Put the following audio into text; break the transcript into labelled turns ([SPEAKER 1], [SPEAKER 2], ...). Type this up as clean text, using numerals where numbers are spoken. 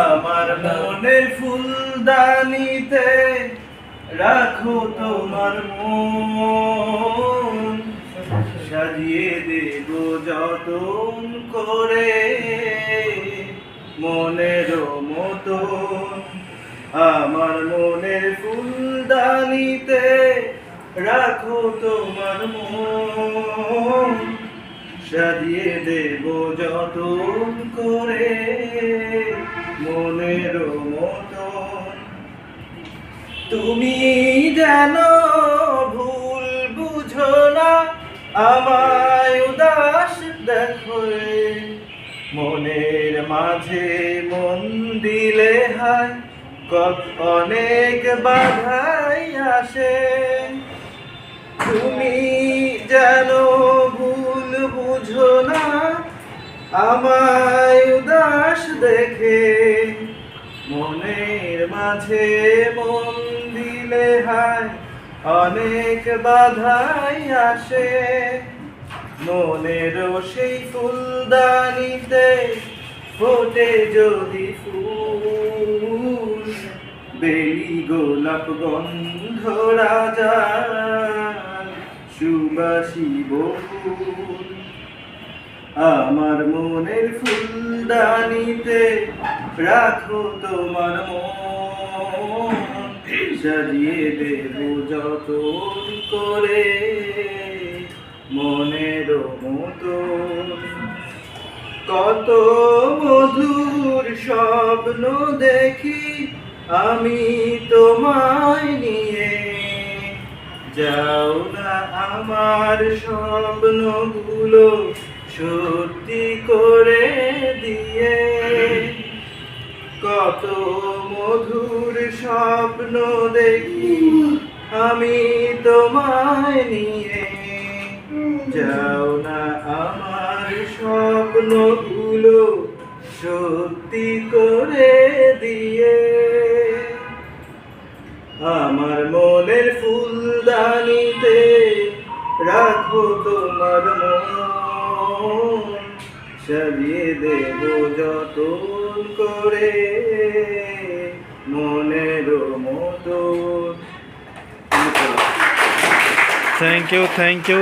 [SPEAKER 1] আমার মনের ফুলদানিতে রাখো তোমার মন, সাজিয়ে দেব যতন করে মনের মতন। আমার মনের ফুলদানিতে রাখো তোমার মন, সাজিয়ে দেব যতন করে মনের মতন। তুমি যেন ভুল বুঝো না, আমায় উদাস দেখো, মনের মাঝে মন দিলে হয় অনেক বাধাই আসে। তুমি যেন ভুল বুঝো না, আমায় উদাস দেখে, মনের মাঝে মন দিলে হয় অনেক বাধাই আসে। মনেরও সেই ফুলদানিতে ফোটে যদি ফুল, বেলি গোলাপ গন্ধ রাজা সুবাসী বকুল। আমার মনের ফুলদানিতে রাখো তোমার মন, সাজিয়ে দেব যতন করে মনের মতন। কত মধুর স্বপ্ন দেখি আমি তোমায় নিয়ে, যাও না আমার স্বপ্নগুলো সত্যি করে দিয়ে। কত মধুর স্বপ্ন দেখি আমি তোমায় নিয়ে, যাও না আমার স্বপ্নগুলো সত্যি করে দিয়ে। আমার মনের ফুলদানিতে রাখো তোমার মন, সাজিয়ে দেব যতন করে মনের মতন।
[SPEAKER 2] Thank you.